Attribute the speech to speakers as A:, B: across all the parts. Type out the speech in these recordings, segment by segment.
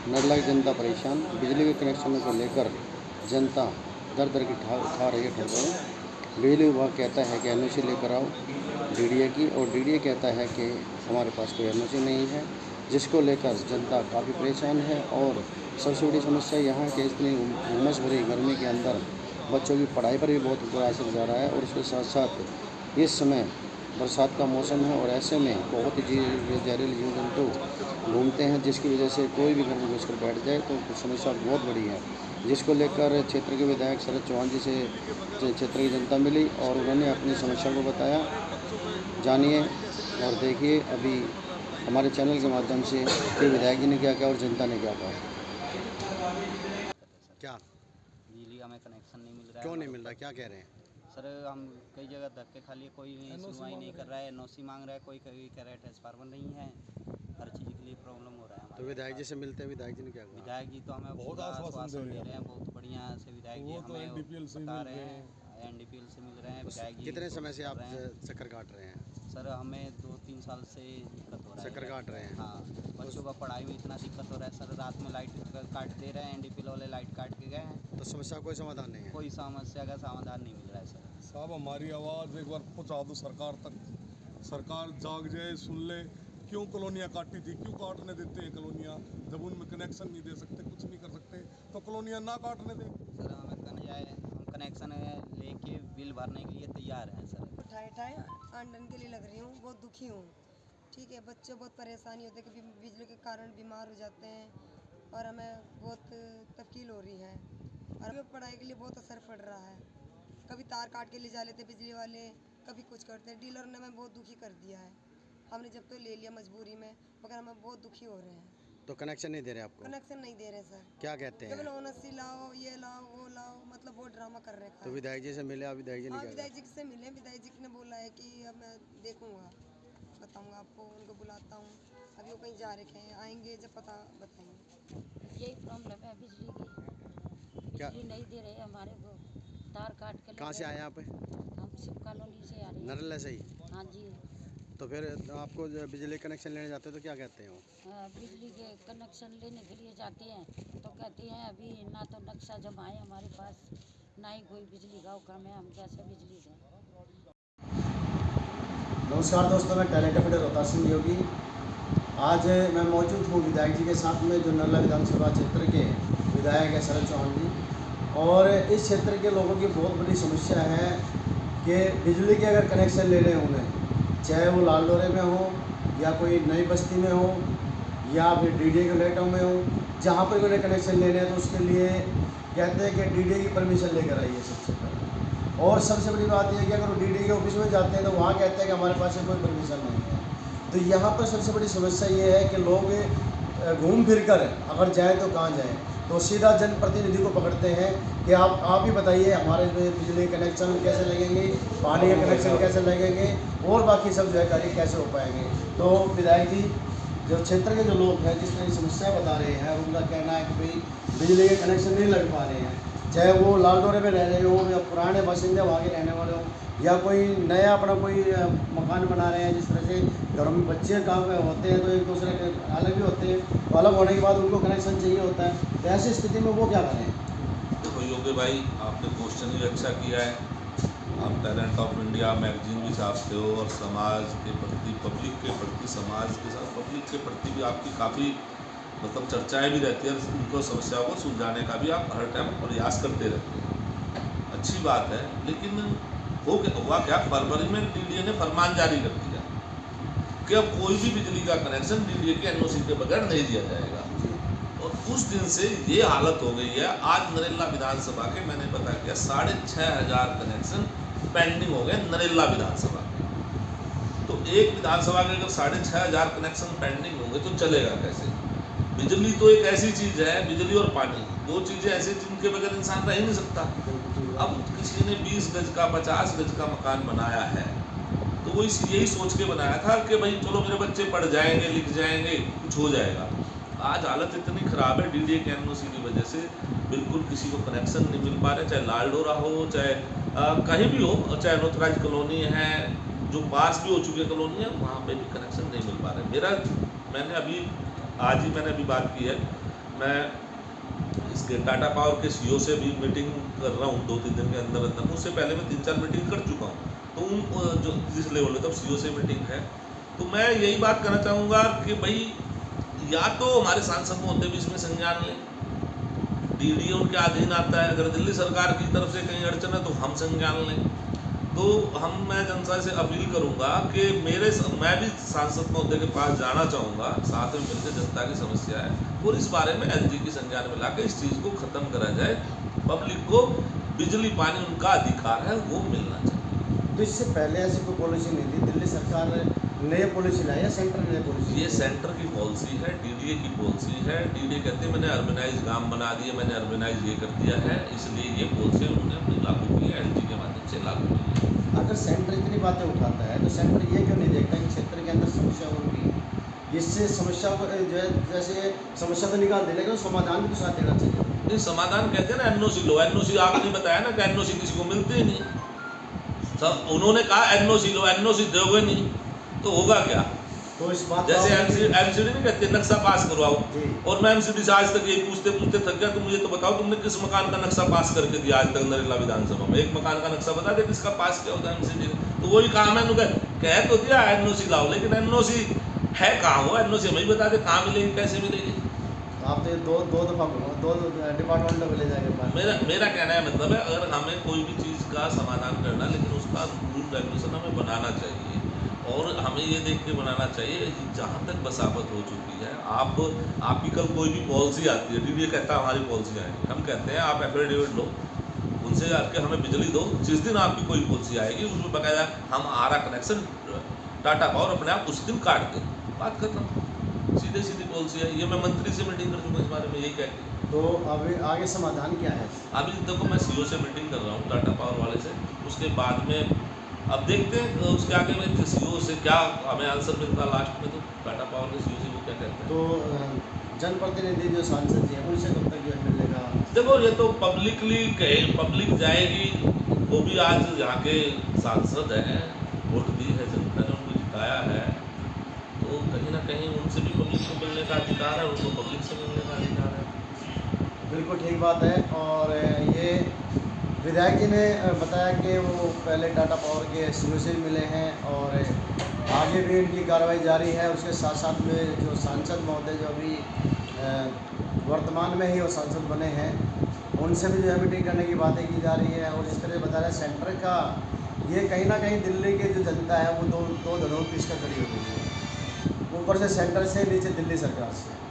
A: नर्ला की जनता परेशान। बिजली के कनेक्शनों को लेकर जनता दर दर की उठा रही है ठोकरें। बिजली विभाग कहता है कि एनओसी लेकर आओ डीडीए की, और डीडीए कहता है कि हमारे पास कोई एनओसी नहीं है, जिसको लेकर जनता काफ़ी परेशान है। और सबसे बड़ी समस्या यहाँ कि इतनी उमस भरी गर्मी के अंदर बच्चों की पढ़ाई पर भी बहुत बुरा असर जा रहा है। और उसके साथ साथ इस समय बरसात का मौसम है और ऐसे में बहुत ही जहरीले जीव जंतु घूमते हैं, जिसकी वजह से कोई भी घर में घुस कर बैठ जाए तो समस्या बहुत बड़ी है, जिसको लेकर क्षेत्र के विधायक शरद चौहान जी से क्षेत्र की जनता मिली और उन्होंने अपनी समस्या को बताया। जानिए और देखिए अभी हमारे चैनल के माध्यम से कि विधायक जी ने क्या कहा और जनता ने क्या कहा। क्या
B: बिजली का हमें कनेक्शन नहीं मिल रहा है।
A: क्यों नहीं मिल रहा, क्या कह रहे हैं?
B: सर हम कई जगह धक्के खा लिए, कोई सुनवाई नहीं कर रहा है, एनओसी मांग रहा है, कोई कह रहा है ट्रांसफार्मर नहीं है। हर चीज़ के लिए प्रॉब्लम हो रहा है
A: तो
B: हमारे
A: विधायक जी से मिलते हैं, विधायक जी ने क्या कहा?
B: विधायक जी तो हमें
C: बहुत
B: पूरा
C: आश्वासन
B: दे रहे हैं, बहुत बढ़िया से विधायक जी हमें
C: एनडीपीएल से
B: बता
C: मिल
B: रहे
C: रहे
B: हैं, एनडीपीएल से मिल रहे हैं विधायक जी।
A: कितने समय से
B: कर
A: आप
B: रहे हैं
A: चक्कर काट रहे हैं?
B: सर, हमें 2-3 साल से दिक्कत हो रहा है।
A: चक्कर काट रहे हैं?
B: हाँ, बच्चों का पढ़ाई में इतना दिक्कत हो रहा है सर। रात में लाइट काट दे रहे हैं, एनडीपीएल वाले लाइट काट के गए हैं।
A: तो समस्या का कोई समाधान नहीं है?
B: कोई समस्या का समाधान नहीं मिल रहा है सर।
C: साहब हमारी आवाज़ एक बार पहुंचा दो सरकार तक, सरकार जाग जाए, सुन ले। क्यों कॉलोनियाँ काटी थी, क्यों काटने देते हैं कॉलोनियाँ? जब उनमें कनेक्शन नहीं दे सकते, कुछ नहीं कर सकते, तो कॉलोनियाँ ना काटने दें।
B: सर हमें हम कनेक्शन लेके बिल भरने के लिए तैयार हैं सर।
D: ठाए आंदोलन के लिए लग रही हूँ, बहुत दुखी हूँ। ठीक है, बच्चे बहुत परेशानी होते हैं, कभी बिजली के कारण बीमार हो जाते हैं और हमें बहुत तकलीफ हो रही है और हमें पढ़ाई के लिए बहुत असर पड़ रहा है। कभी तार काट के ले जा लेते बिजली वाले, कभी कुछ करते हैं। डीलर ने हमें बहुत दुखी कर दिया है। हमने जब तो ले लिया मजबूरी में, मगर हमें बहुत दुखी हो रहे हैं।
A: तो कनेक्शन नहीं दे रहे आपको?
D: कनेक्शन नहीं दे रहे सर।
A: क्या कहते हैं?
D: केवल ओनसी लाओ, ये लाओ, वो लाओ, मतलब बहुत ड्रामा कर रहे हैं।
A: तो विधायक जी से मिले आप, विधायक जी ने
D: हाँ,
A: क्या कहा?
D: विधायक जी से मिले। विधायक जी ने बोला है कि अब मैं देखूंगा, बताऊंगा आपको, उनको बुलाता हूँ। अभी वो कहीं जा रखे हैं, आएंगे जब पता बताएंगे।
E: यही प्रॉब्लम है बिजली की।
A: क्या
E: बिजली नहीं दे रहे हमारे को, तार काट के ले
A: कहाँ से
E: गए।
A: आए आप?
E: हम शिव कॉलोनी से आ रहे हैं।
A: नरला से ही?
E: हाँ जी।
A: तो फिर आपको जो बिजली कनेक्शन लेने जाते हैं तो क्या कहते हैं वो?
E: बिजली के कनेक्शन लेने के लिए जाते हैं तो कहते हैं अभी ना तो नक्शा जमा है हमारे पास, ना ही कोई बिजली का हुक्म है, हम कैसे बिजली दें।
A: नमस्कार दोस्तों, मैं टैलेंट फीडर रोहतास सिंह योगी। आज मैं मौजूद हूँ विधायक जी के साथ में, जो नरला विधानसभा क्षेत्र के विधायक है शरद चौहान जी। और इस क्षेत्र के लोगों की बहुत बड़ी समस्या है कि बिजली के अगर कनेक्शन ले रहे हैं उन्हें, चाहे वो लाल डोरे में हो या कोई नई बस्ती में हो या फिर डीडीए के फ्लैटों में हो, जहाँ पर उन्हें कनेक्शन लेने हैं तो उसके लिए कहते हैं कि डीडीए की परमिशन लेकर आइए सबसे पहले। और सबसे बड़ी बात यह है कि अगर वो डीडीए के ऑफिस में जाते हैं तो वहाँ कहते हैं कि हमारे पास कोई परमिशन नहीं है। तो यहाँ पर सबसे बड़ी समस्या ये है कि लोग घूम फिर कर अगर जाएँ तो कहाँ जाएँ, तो सीधा जनप्रतिनिधि को पकड़ते हैं कि आप ही बताइए हमारे बिजली कनेक्शन कैसे लगेंगे, पानी के कनेक्शन कैसे लगेंगे और बाकी सब जो है कार्य कैसे हो पाएंगे। तो विधायक जी, जो क्षेत्र के जो लोग हैं जिस तरह की समस्या बता रहे हैं, उनका कहना है कि भाई बिजली के कनेक्शन नहीं लग पा रहे हैं, चाहे वो लाल डोरे में रह रहे हो या पुराने बासिंदे वहाँ के रहने वाले हो या कोई नया अपना कोई मकान बना रहे हैं। जिस तरह से घरों में बच्चे काम होते हैं तो एक दूसरे के अलग भी होते हैं, तो अलग होने के बाद उनको कनेक्शन चाहिए होता है। तो ऐसी स्थिति में वो क्या करें?
F: देखो योगी भाई, आपने क्वेश्चन भी अच्छा किया है। आप टैलेंट ऑफ इंडिया मैगजीन भी छापते हो और समाज के प्रति, पब्लिक के प्रति, समाज के साथ पब्लिक के प्रति भी आपकी काफ़ी मतलब चर्चाएं भी रहती है, उनको समस्याओं को सुलझाने का भी आप हर टाइम प्रयास करते रहते हैं। अच्छी बात है, लेकिन हुआ क्या, फरवरी में डीडीए ने फरमान जारी कर दिया कि अब कोई भी बिजली का कनेक्शन डीडीए के एनओसी के बगैर नहीं दिया जाएगा। और उस दिन से ये हालत हो गई है। आज नरेला विधानसभा के मैंने पता किया 6500 कनेक्शन पेंडिंग हो गए नरेला विधानसभा के। तो एक विधानसभा के अगर 6500 कनेक्शन पेंडिंग होंगे तो चलेगा कैसे? बिजली तो एक ऐसी चीज़ है, बिजली और पानी दो चीज़ें ऐसी जिनके बगैर इंसान रह ही नहीं सकता। अब किसी ने 20 गज का 50 गज का मकान बनाया है तो वो यही सोच के बनाया था कि भाई चलो मेरे बच्चे पढ़ जाएंगे, लिख जाएंगे, कुछ हो जाएगा। आज हालत इतनी ख़राब है डीडीए के एनओसी की वजह से, बिल्कुल किसी को कनेक्शन नहीं मिल पा रहे, चाहे लाल डोरा हो, चाहे कहीं भी हो, चाहे नोतराज कॉलोनी है जो पास भी हो चुकी कॉलोनी है, वहाँ पे भी कनेक्शन नहीं मिल पा रहे। आज ही मैंने अभी बात की है मैं इसके टाटा पावर के सीईओ से भी मीटिंग कर रहा हूँ 2-3 दिन के अंदर अंदर। उससे पहले मैं 3-4 मीटिंग कर चुका हूँ, तो उन जो जिस लेवल पे तब सीईओ से मीटिंग है। तो मैं यही बात कहना चाहूँगा कि भाई या तो हमारे सांसद महोदय भी इसमें संज्ञान लें, डीडीए उनके अधीन आता है, अगर दिल्ली सरकार की तरफ से कहीं अड़चन है तो हम संज्ञान लें। तो मैं जनता से अपील करूंगा कि मैं भी सांसद महोदय के पास जाना चाहूँगा, साथ में मिलकर जनता की समस्या है और इस बारे में एलजी की संज्ञान में लाकर इस चीज़ को ख़त्म करा जाए। पब्लिक को बिजली पानी उनका अधिकार है, वो मिलना चाहिए।
A: तो इससे पहले ऐसी कोई पॉलिसी नहीं थी, दिल्ली सरकार ने नई पॉलिसी लाई है, सेंटर ने नई पॉलिसी?
F: ये सेंटर की पॉलिसी है, डीडीए की पॉलिसी है। डीडीए कहते हैं मैंने अर्बनाइज गांव बना दिए, मैंने अर्बनाइज ये कर दिया है, इसलिए ये पॉलिसी उन्होंने अपनी लागू की है, एलजी के माध्यम से लागू की है।
A: अगर सेंटर इतनी बातें उठाता है तो सेंटर ये क्यों नहीं देखता कि क्षेत्र के अंदर समस्या हो रही है, इससे समस्या को जो है जैसे समस्या तो निकाल दे, लेकिन समाधान भी तो साथ देना चाहिए।
F: ये समाधान कहते हैं ना, एनओसी लो। एनओसी आपने बताया ना कि एनओसी किसी को मिलती ही नहीं। सब उन्होंने कहा एनओसी लो, एनओसी दोगे नहीं तो होगा क्या?
A: तो इस बात
F: जैसे एमसीडी नहीं कहते नक्शा पास करवाओ,
A: जी।
F: और मैं एमसीडी से आज तक ये पूछते पूछते थक गया, तुम मुझे तो बताओ तुमने किस मकान का नक्शा पास करके दिया आज तक नरेला विधानसभा में? एक मकान का नक्शा बता दे किसका पास किया होता एमसीडी ने। तो वही काम है, कह तो दिया एनओसी लाओ, लेकिन एनओसी है कहाँ? वो एनओसी हमें बता दे कहाँ मिलेगी, कैसे मिलेगी?
A: आप तो दो दफा दो डिपार्टमेंट में ले जाएंगे।
F: मेरा कहना है मतलब है, अगर हमें कोई भी चीज़ का समाधान करना, लेकिन उसका रूल रेगुलेशन हमें बनाना चाहिए और हमें ये देख के बनाना चाहिए जहाँ तक बसावट हो चुकी है। आपकी कल कोई भी पॉलिसी आती है, डीडीए कहता है हमारी पॉलिसी आएगी, हम कहते हैं आप एफिडेविट लो, उनसे आके हमें बिजली दो। जिस दिन आपकी कोई पॉलिसी आएगी उसमें बकायदा हम आरा कनेक्शन टाटा पावर अपने आप उस दिन काट दें, बात खत्म। सीधे सीधी पॉलिसी है ये। मैं मंत्री से मीटिंग कर चुका इस बारे में, यही कहते हैं।
A: तो अभी आगे समाधान क्या है?
F: अभी देखो मैं सीईओ से मीटिंग कर रहा हूँ टाटा पावर वाले से, उसके बाद में अब देखते हैं उसके आगे में सीईओ से क्या हमें आंसर मिलता है लास्ट में। तो टाटा पावर के सीईओ से वो क्या कहते हैं।
A: तो जनप्रतिनिधि जो सांसद जी हैं उनसे कब तक जो मिलेगा?
F: देखो ये तो पब्लिक जाएगी, वो भी आज यहाँ के सांसद हैं, वोट दी है जनता ने, उनको जिताया है, तो कहीं ना कहीं उनसे भी पब्लिक को मिलने का अधिकार है, उनको पब्लिक से मिलने का अधिकार है।
A: बिल्कुल ठीक बात है। और ये विधायक जी ने बताया कि वो पहले टाटा पावर के सीईओ से मिले हैं और आगे भी इनकी कार्रवाई जारी है। उसके साथ साथ में जो सांसद महोदय जो अभी वर्तमान में ही वो सांसद बने हैं, उनसे भी जो है मीटिंग करने की बातें की जा रही है। और जिस तरह बताया सेंटर का ये कहीं ना कहीं दिल्ली की जो जनता है वो दो धड़ों की इसका खड़ी हो गई है, ऊपर से सेंटर से, नीचे दिल्ली सरकार से।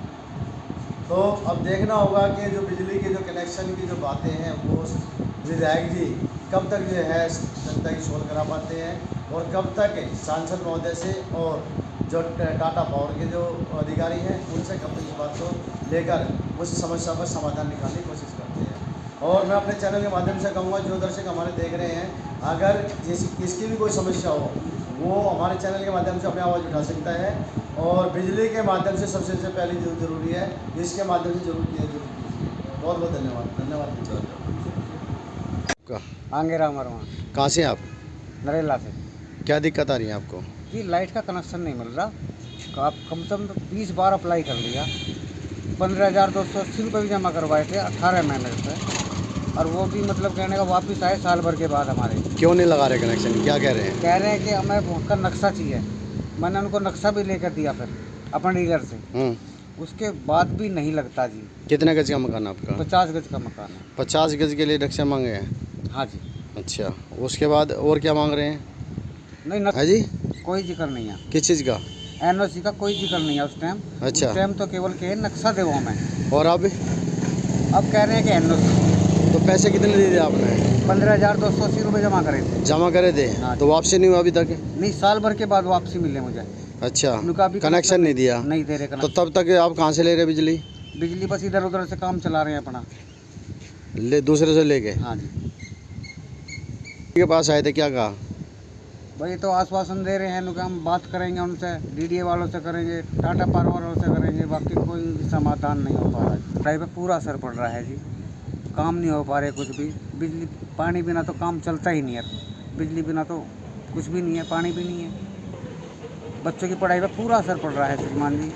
A: तो अब देखना होगा कि जो बिजली के जो कनेक्शन की जो बातें हैं वो विधायक जी कब तक जो है जनता की सोल्व करा पाते हैं और कब तक सांसद महोदय से और जो टाटा पावर के जो अधिकारी हैं उनसे कब तक इस बात को लेकर उस समस्या का समाधान निकालने की कोशिश करते हैं। और मैं अपने चैनल के माध्यम से कहूँगा जो दर्शक हमारे देख रहे हैं, अगर किसकी भी कोई समस्या हो वो हमारे चैनल के माध्यम से अपनी आवाज़ उठा सकता है। और बिजली के माध्यम से सबसे पहले जो ज़रूरी है, इसके माध्यम से जरूर कीजिए। बहुत बहुत धन्यवाद।
G: आंगेरा वर्मा।
A: कहाँ से आप?
G: नरेला से।
A: क्या दिक्कत आ रही है आपको?
G: जी लाइट का कनेक्शन नहीं मिल रहा, आप कम से कम 20 बार अप्लाई कर लिया, 15,280 रुपये भी जमा करवाए थे 18 महीने से, और वो भी मतलब कहने का वापस आए साल भर के बाद हमारे।
A: क्यों नहीं लगा रहे कनेक्शन, क्या कह रहे हैं?
G: कह रहे हैं कि हमें उसका नक्शा चाहिए। मैंने उनको नक्शा भी लेकर दिया फिर अपने डीलर से, उसके बाद भी नहीं लगता जी।
A: कितने गज का मकान आपका?
G: 50 गज का मकान है।
A: 50 गज के लिए नक्शा मांगे हैं?
G: हाँ जी।
A: अच्छा, उसके बाद और क्या मांग रहे हैं?
G: नहीं
A: है जी,
G: कोई जिक्र नहीं है।
A: किस चीज़ का?
G: एनओसी का कोई जिक्र नहीं है उस टाइम।
A: अच्छा।
G: उस टाइम तो केवल के नक्शा दे हमें।
A: और अब
G: कह रहे हैं कि एनओसी।
A: तो पैसे कितने दे दिए आपने?
G: 15,280 रुपये जमा करे थे।
A: जमा करे थे?
G: हाँ।
A: तो वापसी नहीं हुआ अभी तक?
G: नहीं, साल भर के बाद वापसी मिले मुझे।
A: अच्छा,
G: उनका भी
A: कनेक्शन नहीं दिया?
G: नहीं दे रहे
A: तो
G: कनेक्शन।
A: तब तक आप कहाँ से ले रहे बिजली?
G: बिजली बस इधर उधर से काम चला रहे हैं अपना,
A: दूसरे से लेके?
G: हाँ जी।
A: के पास आए थे, क्या कहा?
G: भाई तो आश्वासन दे रहे हैं कि हम बात करेंगे उनसे, डीडीए वालों से करेंगे, टाटा पावर वालों से करेंगे, बाकी कोई भी समाधान नहीं हो पा रहा है। पढ़ाई पर पूरा असर पड़ रहा है जी, काम नहीं हो पा रहे कुछ भी। बिजली पानी बिना तो काम चलता ही नहीं है, बिजली बिना तो कुछ भी नहीं है, पानी भी नहीं है। बच्चों की पढ़ाई पर पूरा असर पड़ रहा है श्रीमान जी।